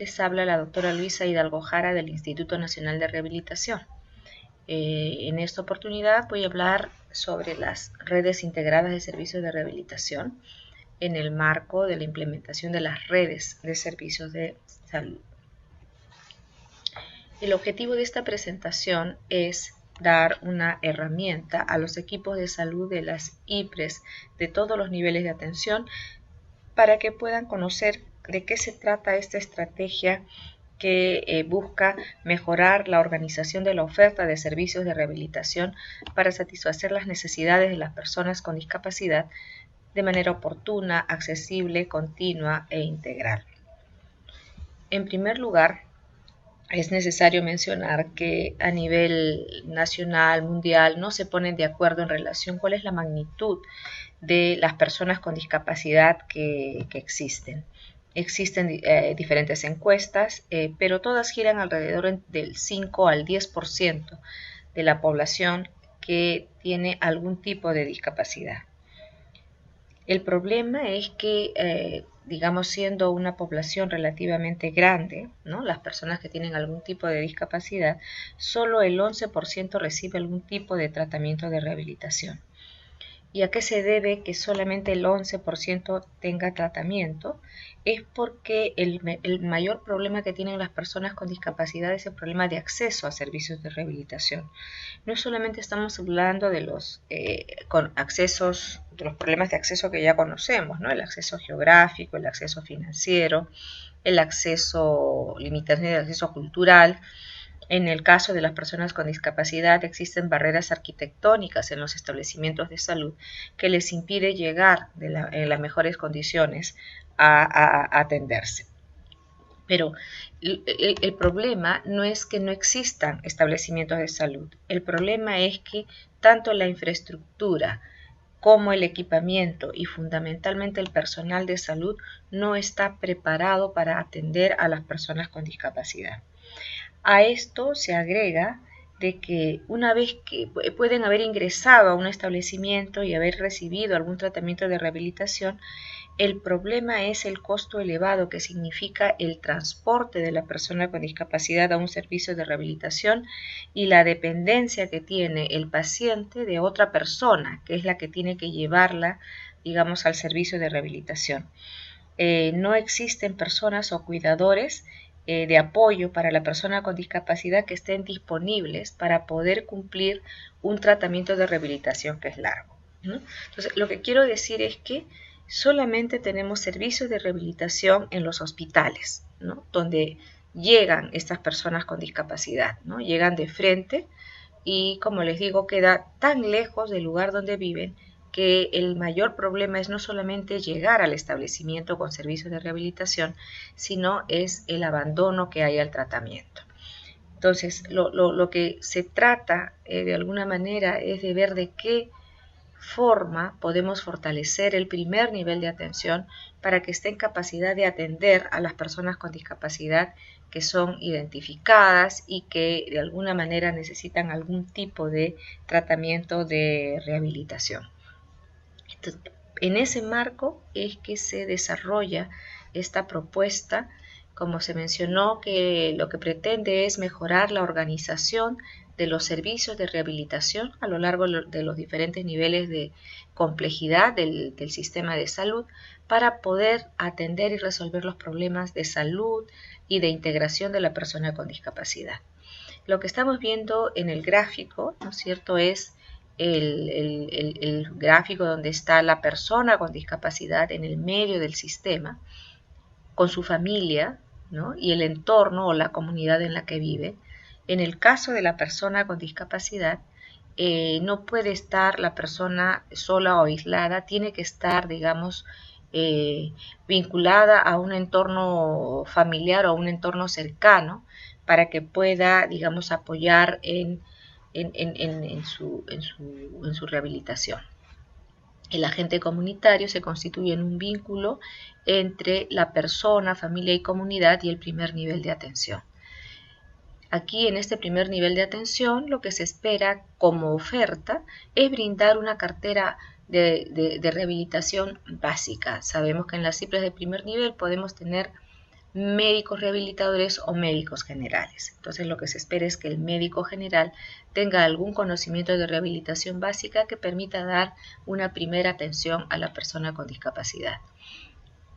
Les habla la doctora Luisa Hidalgo Jara del Instituto Nacional de Rehabilitación. En esta oportunidad voy a hablar sobre las redes integradas de servicios de rehabilitación en el marco de la implementación de las redes de servicios de salud. El objetivo de esta presentación es dar una herramienta a los equipos de salud de las IPRES de todos los niveles de atención para que puedan conocer de qué se trata esta estrategia que busca mejorar la organización de la oferta de servicios de rehabilitación para satisfacer las necesidades de las personas con discapacidad de manera oportuna, accesible, continua e integral. En primer lugar, es necesario mencionar que a nivel nacional, mundial, no se ponen de acuerdo en relación cuál es la magnitud de las personas con discapacidad que existen. Existen diferentes encuestas, pero todas giran alrededor del 5 al 10% de la población que tiene algún tipo de discapacidad. El problema es que, digamos, siendo una población relativamente grande, ¿no?, las personas que tienen algún tipo de discapacidad, solo el 11% recibe algún tipo de tratamiento de rehabilitación. ¿Y a qué se debe que solamente el 11% tenga tratamiento? Es porque el mayor problema que tienen las personas con discapacidad es el problema de acceso a servicios de rehabilitación. No solamente estamos hablando de los problemas de acceso que ya conocemos, ¿no? El acceso geográfico, el acceso financiero, el acceso, limitación del acceso cultural. En el caso de las personas con discapacidad existen barreras arquitectónicas en los establecimientos de salud que les impide llegar en las mejores condiciones a atenderse. Pero el problema no es que no existan establecimientos de salud. El problema es que tanto la infraestructura como el equipamiento y fundamentalmente el personal de salud no está preparado para atender a las personas con discapacidad. A esto se agrega de que una vez que pueden haber ingresado a un establecimiento y haber recibido algún tratamiento de rehabilitación, el problema es el costo elevado que significa el transporte de la persona con discapacidad a un servicio de rehabilitación y la dependencia que tiene el paciente de otra persona, que es la que tiene que llevarla, digamos, al servicio de rehabilitación. No existen personas o cuidadores de apoyo para la persona con discapacidad que estén disponibles para poder cumplir un tratamiento de rehabilitación que es largo, ¿no? Entonces, lo que quiero decir es que solamente tenemos servicios de rehabilitación en los hospitales, ¿no?, donde llegan estas personas con discapacidad, ¿no? Llegan de frente y, como les digo, queda tan lejos del lugar donde viven que el mayor problema es no solamente llegar al establecimiento con servicios de rehabilitación, sino es el abandono que hay al tratamiento. Entonces, lo que se trata de alguna manera es de ver de qué forma podemos fortalecer el primer nivel de atención para que esté en capacidad de atender a las personas con discapacidad que son identificadas y que de alguna manera necesitan algún tipo de tratamiento de rehabilitación. Entonces, en ese marco es que se desarrolla esta propuesta, como se mencionó, que lo que pretende es mejorar la organización de los servicios de rehabilitación a lo largo de los diferentes niveles de complejidad del sistema de salud para poder atender y resolver los problemas de salud y de integración de la persona con discapacidad. Lo que estamos viendo en el gráfico, ¿no es cierto?, es el gráfico donde está la persona con discapacidad en el medio del sistema, con su familia, ¿no?, y el entorno o la comunidad en la que vive. En el caso de la persona con discapacidad, no puede estar la persona sola o aislada, tiene que estar, digamos, vinculada a un entorno familiar o a un entorno cercano para que pueda, digamos, apoyar en su rehabilitación. El agente comunitario se constituye en un vínculo entre la persona, familia y comunidad y el primer nivel de atención. Aquí, en este primer nivel de atención, lo que se espera como oferta es brindar una cartera de rehabilitación básica. Sabemos que en las IPRES de primer nivel podemos tener médicos rehabilitadores o médicos generales. Entonces lo que se espera es que el médico general tenga algún conocimiento de rehabilitación básica que permita dar una primera atención a la persona con discapacidad.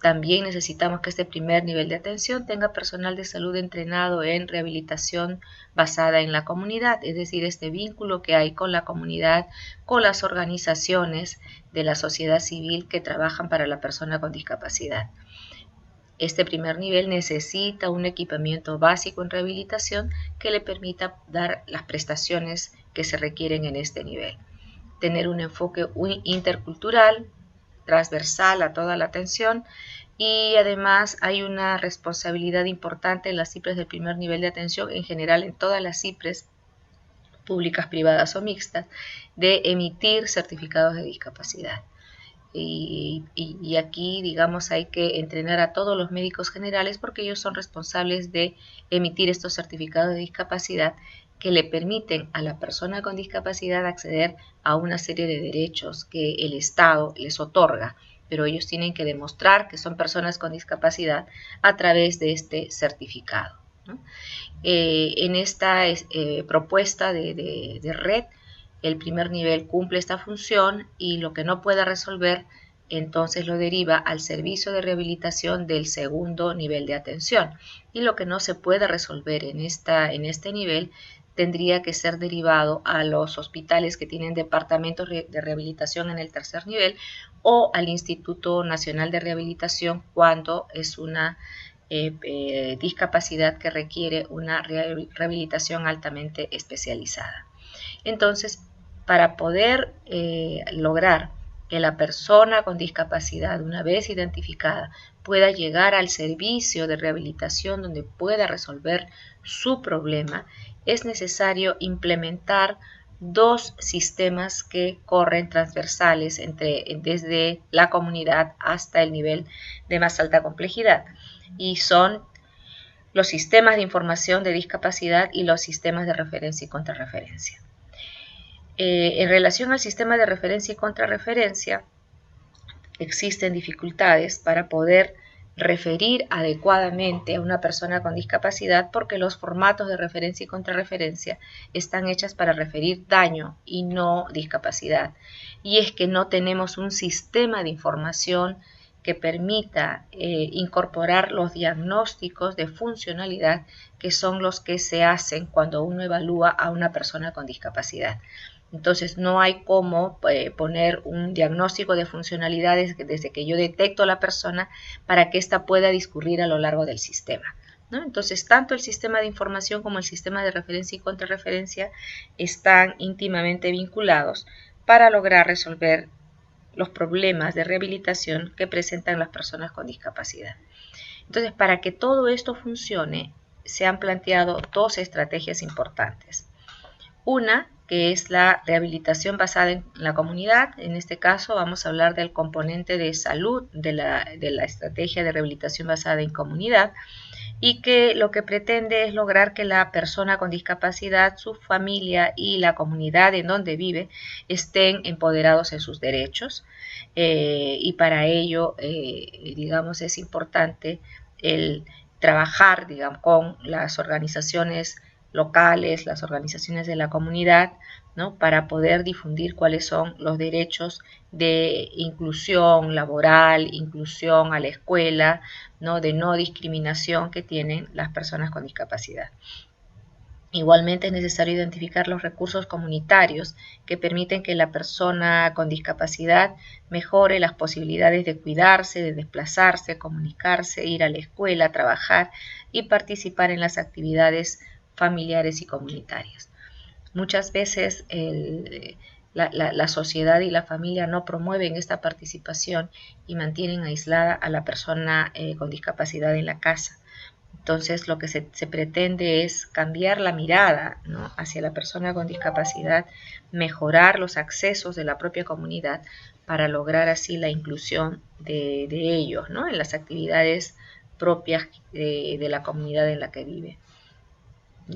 También necesitamos que este primer nivel de atención tenga personal de salud entrenado en rehabilitación basada en la comunidad, es decir, este vínculo que hay con la comunidad, con las organizaciones de la sociedad civil que trabajan para la persona con discapacidad. Este primer nivel necesita un equipamiento básico en rehabilitación que le permita dar las prestaciones que se requieren en este nivel. Tener un enfoque intercultural, transversal a toda la atención, y además hay una responsabilidad importante en las CIPRES del primer nivel de atención, en general en todas las CIPRES públicas, privadas o mixtas, de emitir certificados de discapacidad. Y aquí, digamos, hay que entrenar a todos los médicos generales porque ellos son responsables de emitir estos certificados de discapacidad que le permiten a la persona con discapacidad acceder a una serie de derechos que el Estado les otorga, pero ellos tienen que demostrar que son personas con discapacidad a través de este certificado, ¿no? En esta propuesta de red, el primer nivel cumple esta función y lo que no pueda resolver, entonces lo deriva al servicio de rehabilitación del segundo nivel de atención. Y lo que no se pueda resolver en este nivel tendría que ser derivado a los hospitales que tienen departamentos de rehabilitación en el tercer nivel o al Instituto Nacional de Rehabilitación cuando es una discapacidad que requiere una rehabilitación altamente especializada. Entonces, para poder lograr que la persona con discapacidad, una vez identificada, pueda llegar al servicio de rehabilitación donde pueda resolver su problema, es necesario implementar dos sistemas que corren transversales desde la comunidad hasta el nivel de más alta complejidad, y son los sistemas de información de discapacidad y los sistemas de referencia y contrarreferencia. En relación al sistema de referencia y contrarreferencia, existen dificultades para poder referir adecuadamente a una persona con discapacidad porque los formatos de referencia y contrarreferencia están hechas para referir daño y no discapacidad. Y es que no tenemos un sistema de información que permita incorporar los diagnósticos de funcionalidad que son los que se hacen cuando uno evalúa a una persona con discapacidad. Entonces no hay cómo poner un diagnóstico de funcionalidades desde que yo detecto a la persona para que ésta pueda discurrir a lo largo del sistema, ¿no? Entonces tanto el sistema de información como el sistema de referencia y contrarreferencia están íntimamente vinculados para lograr resolver los problemas de rehabilitación que presentan las personas con discapacidad. Entonces, para que todo esto funcione, se han planteado dos estrategias importantes. Una, que es la rehabilitación basada en la comunidad. En este caso vamos a hablar del componente de salud de la estrategia de rehabilitación basada en comunidad, y que lo que pretende es lograr que la persona con discapacidad, su familia y la comunidad en donde vive estén empoderados en sus derechos, y para ello, digamos, es importante el trabajar, digamos, con las organizaciones locales, las organizaciones de la comunidad, ¿no? Para poder difundir cuáles son los derechos de inclusión laboral, inclusión a la escuela, ¿no? De no discriminación que tienen las personas con discapacidad. Igualmente es necesario identificar los recursos comunitarios que permiten que la persona con discapacidad mejore las posibilidades de cuidarse, de desplazarse, comunicarse, ir a la escuela, trabajar y participar en las actividades familiares y comunitarias. Muchas veces la sociedad y la familia no promueven esta participación y mantienen aislada a la persona con discapacidad en la casa. Entonces lo que se pretende es cambiar la mirada, ¿no?, hacia la persona con discapacidad, mejorar los accesos de la propia comunidad para lograr así la inclusión de ellos, ¿no?, en las actividades propias de la comunidad en la que vive.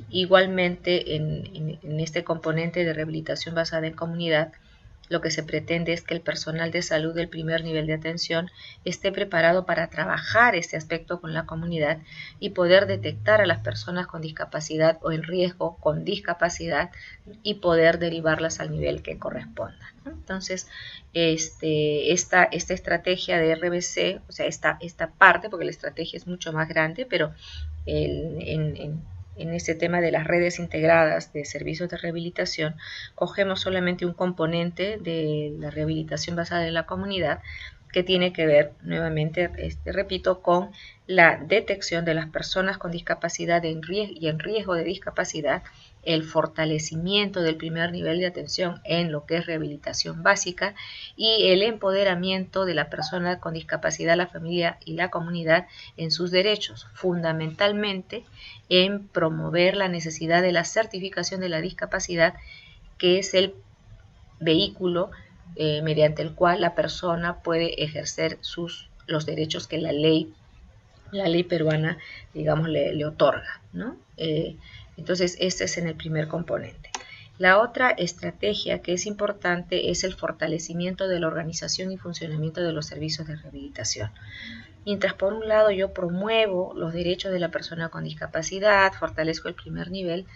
Igualmente en este componente de rehabilitación basada en comunidad lo que se pretende es que el personal de salud del primer nivel de atención esté preparado para trabajar este aspecto con la comunidad y poder detectar a las personas con discapacidad o en riesgo con discapacidad y poder derivarlas al nivel que corresponda, ¿no? Entonces, esta estrategia de RBC, o sea, esta parte, porque la estrategia es mucho más grande, pero en este tema de las redes integradas de servicios de rehabilitación, cogemos solamente un componente de la rehabilitación basada en la comunidad que tiene que ver, nuevamente, repito, con la detección de las personas con discapacidad y en riesgo de discapacidad, el fortalecimiento del primer nivel de atención en lo que es rehabilitación básica y el empoderamiento de la persona con discapacidad, la familia y la comunidad en sus derechos, fundamentalmente en promover la necesidad de la certificación de la discapacidad, que es el vehículo mediante el cual la persona puede ejercer los derechos que la ley peruana, digamos, le otorga, ¿no? Entonces, este es en el primer componente. La otra estrategia que es importante es el fortalecimiento de la organización y funcionamiento de los servicios de rehabilitación. Mientras por un lado yo promuevo los derechos de la persona con discapacidad, fortalezco el primer nivel,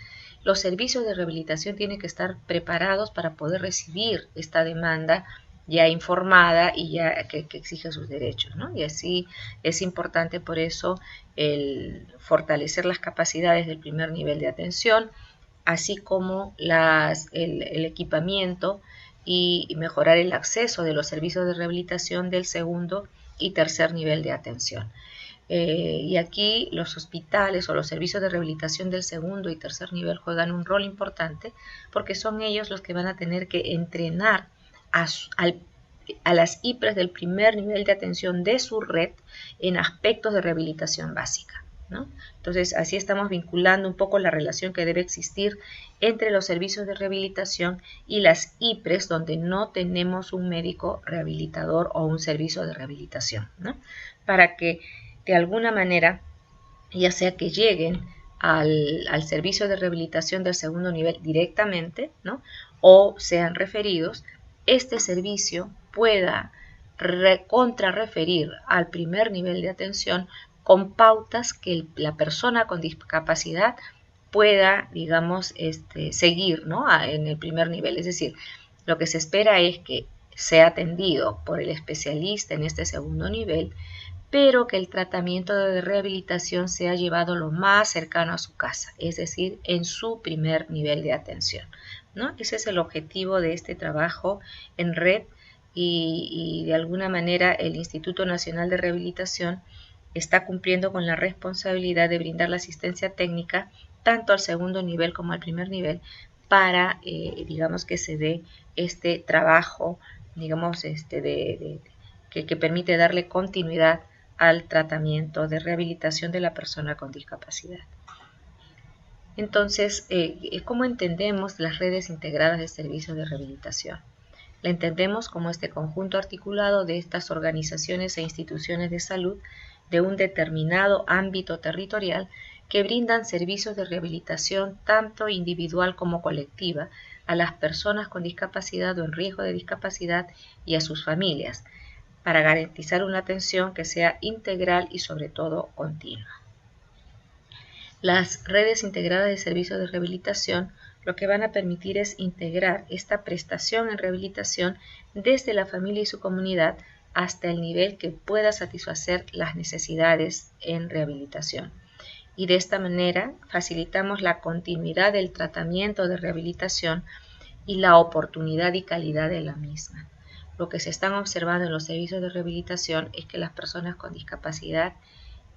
los servicios de rehabilitación tienen que estar preparados para poder recibir esta demanda ya informada y ya que exige sus derechos, ¿no? Y así es importante por eso el fortalecer las capacidades del primer nivel de atención, así como el equipamiento y mejorar el acceso de los servicios de rehabilitación del segundo y tercer nivel de atención. Y aquí los hospitales o los servicios de rehabilitación del segundo y tercer nivel juegan un rol importante porque son ellos los que van a tener que entrenar a las IPRES del primer nivel de atención de su red en aspectos de rehabilitación básica, ¿no? Entonces, así estamos vinculando un poco la relación que debe existir entre los servicios de rehabilitación y las IPRES, donde no tenemos un médico rehabilitador o un servicio de rehabilitación, ¿no? Para que de alguna manera, ya sea que lleguen al servicio de rehabilitación del segundo nivel directamente, ¿no? O sean referidos, este servicio pueda contrarreferir al primer nivel de atención con pautas que la persona con discapacidad pueda, digamos, seguir, ¿no? En el primer nivel. Es decir, lo que se espera es que sea atendido por el especialista en este segundo nivel, pero que el tratamiento de rehabilitación sea llevado lo más cercano a su casa, es decir, en su primer nivel de atención, ¿no? Ese es el objetivo de este trabajo en red y de alguna manera el Instituto Nacional de Rehabilitación está cumpliendo con la responsabilidad de brindar la asistencia técnica tanto al segundo nivel como al primer nivel para, digamos, que se dé este trabajo, digamos, que permite darle continuidad al tratamiento de rehabilitación de la persona con discapacidad. Entonces, ¿cómo entendemos las redes integradas de servicios de rehabilitación? La entendemos como este conjunto articulado de estas organizaciones e instituciones de salud de un determinado ámbito territorial que brindan servicios de rehabilitación tanto individual como colectiva a las personas con discapacidad o en riesgo de discapacidad y a sus familias, para garantizar una atención que sea integral y sobre todo continua. Las redes integradas de servicios de rehabilitación lo que van a permitir es integrar esta prestación en rehabilitación desde la familia y su comunidad hasta el nivel que pueda satisfacer las necesidades en rehabilitación. Y de esta manera facilitamos la continuidad del tratamiento de rehabilitación y la oportunidad y calidad de la misma. Lo que se están observando en los servicios de rehabilitación es que las personas con discapacidad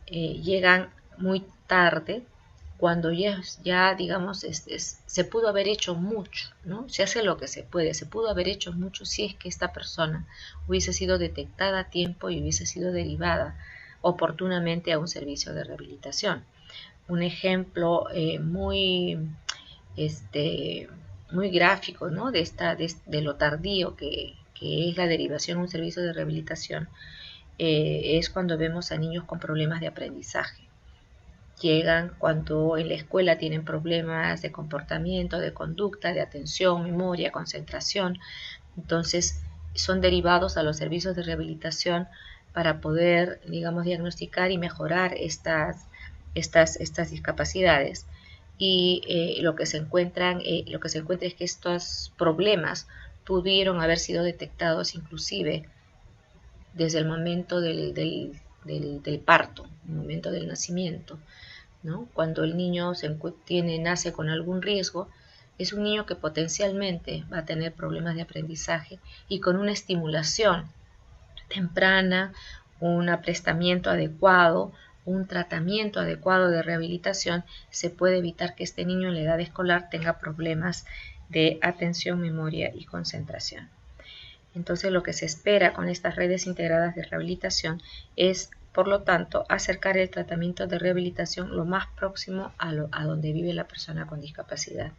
llegan muy tarde, cuando ya digamos, se pudo haber hecho mucho, ¿no? Se hace lo que se puede, se pudo haber hecho mucho si es que esta persona hubiese sido detectada a tiempo y hubiese sido derivada oportunamente a un servicio de rehabilitación. Un ejemplo muy gráfico, ¿no? de lo tardío que es la derivación a un servicio de rehabilitación, es cuando vemos a niños con problemas de aprendizaje. Llegan cuando en la escuela tienen problemas de comportamiento, de conducta, de atención, memoria, concentración, Entonces, son derivados a los servicios de rehabilitación para poder, digamos, diagnosticar y mejorar estas discapacidades. Y lo que se encuentra es que estos problemas pudieron haber sido detectados inclusive desde el momento del parto, el momento del nacimiento, ¿no? Cuando el niño nace con algún riesgo, es un niño que potencialmente va a tener problemas de aprendizaje, y con una estimulación temprana, un aprestamiento adecuado, un tratamiento adecuado de rehabilitación, se puede evitar que este niño en la edad escolar tenga problemas de atención, memoria y concentración. Entonces, lo que se espera con estas redes integradas de rehabilitación es, por lo tanto, acercar el tratamiento de rehabilitación lo más próximo a donde vive la persona con discapacidad,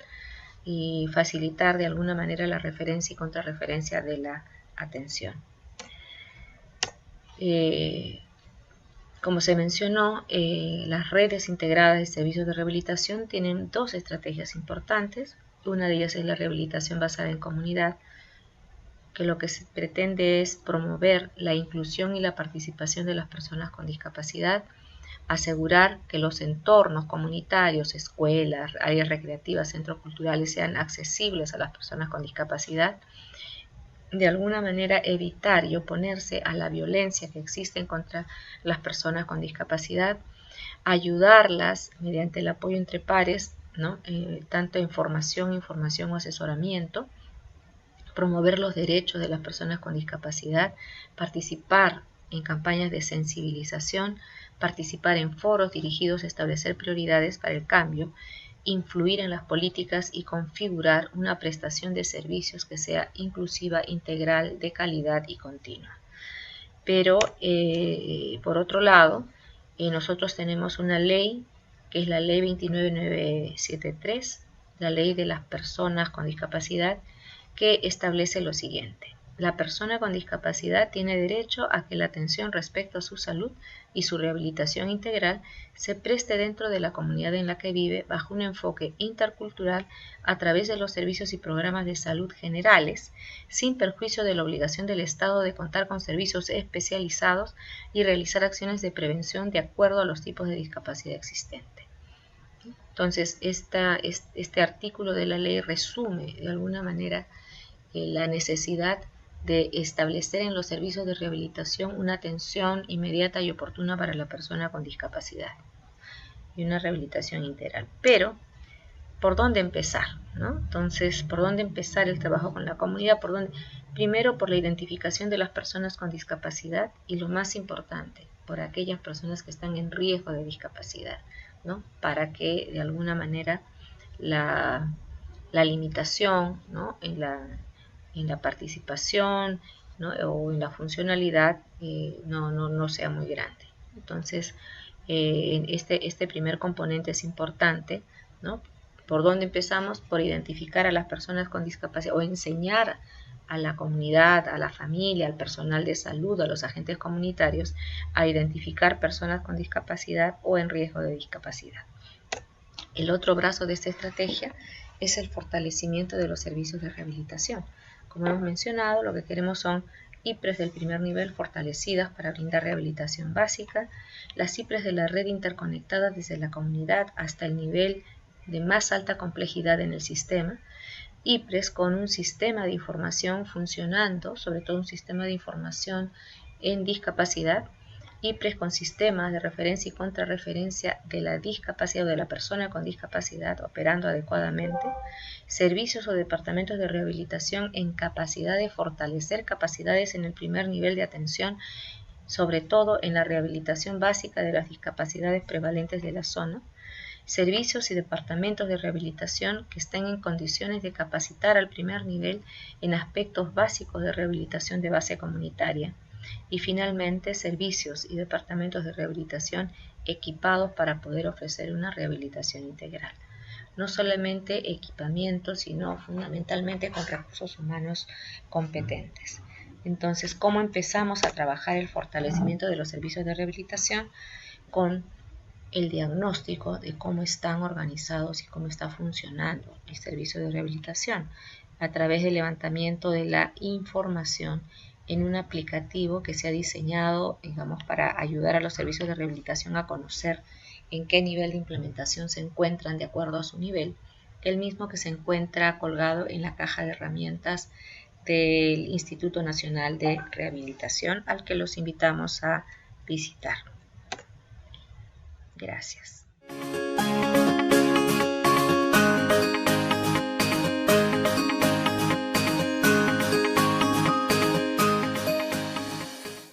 y facilitar de alguna manera la referencia y contrarreferencia de la atención. Como se mencionó, las redes integradas de servicios de rehabilitación tienen dos estrategias importantes. Una de ellas es la rehabilitación basada en comunidad, que lo que se pretende es promover la inclusión y la participación de las personas con discapacidad, asegurar que los entornos comunitarios, escuelas, áreas recreativas, centros culturales sean accesibles a las personas con discapacidad, de alguna manera evitar y oponerse a la violencia que existe contra las personas con discapacidad, ayudarlas mediante el apoyo entre pares, ¿no? Tanto en información o asesoramiento, promover los derechos de las personas con discapacidad, participar en campañas de sensibilización, participar en foros dirigidos a establecer prioridades para el cambio, influir en las políticas y configurar una prestación de servicios que sea inclusiva, integral, de calidad y continua. Pero, por otro lado, nosotros tenemos una ley, que es la ley 29973, la ley de las personas con discapacidad, que establece lo siguiente: la persona con discapacidad tiene derecho a que la atención respecto a su salud y su rehabilitación integral se preste dentro de la comunidad en la que vive, bajo un enfoque intercultural, a través de los servicios y programas de salud generales, sin perjuicio de la obligación del Estado de contar con servicios especializados y realizar acciones de prevención de acuerdo a los tipos de discapacidad existentes. Entonces, este artículo de la ley resume de alguna manera la necesidad de establecer en los servicios de rehabilitación una atención inmediata y oportuna para la persona con discapacidad y una rehabilitación integral. Pero, ¿por dónde empezar, ¿no? Entonces, ¿por dónde empezar el trabajo con la comunidad? Primero, por la identificación de las personas con discapacidad, y lo más importante, por aquellas personas que están en riesgo de discapacidad, ¿no? Para que de alguna manera la limitación, ¿no? en la participación, ¿no? o en la funcionalidad no sea muy grande. Entonces, este primer componente es importante, ¿no? ¿Por dónde empezamos? Por identificar a las personas con discapacidad, o enseñar a la comunidad, a la familia, al personal de salud, a los agentes comunitarios, a identificar personas con discapacidad o en riesgo de discapacidad. El otro brazo de esta estrategia es el fortalecimiento de los servicios de rehabilitación. Como hemos mencionado, lo que queremos son IPRES del primer nivel fortalecidas para brindar rehabilitación básica, las IPRES de la red interconectada desde la comunidad hasta el nivel de más alta complejidad en el sistema, IPRES con un sistema de información funcionando, sobre todo un sistema de información en discapacidad, IPRES con sistemas de referencia y contrarreferencia de la discapacidad o de la persona con discapacidad operando adecuadamente, servicios o departamentos de rehabilitación en capacidad de fortalecer capacidades en el primer nivel de atención, sobre todo en la rehabilitación básica de las discapacidades prevalentes de la zona, servicios y departamentos de rehabilitación que estén en condiciones de capacitar al primer nivel en aspectos básicos de rehabilitación de base comunitaria, y finalmente servicios y departamentos de rehabilitación equipados para poder ofrecer una rehabilitación integral. No solamente equipamiento, sino fundamentalmente con recursos humanos competentes. Entonces, ¿cómo empezamos a trabajar el fortalecimiento de los servicios de rehabilitación? Con el diagnóstico de cómo están organizados y cómo está funcionando el servicio de rehabilitación. a través del levantamiento de la información en un aplicativo que se ha diseñado, digamos, para ayudar a los servicios de rehabilitación a conocer en qué nivel de implementación se encuentran de acuerdo a su nivel, el mismo que se encuentra colgado en la caja de herramientas del Instituto Nacional de Rehabilitación, al que los invitamos a visitar. Gracias.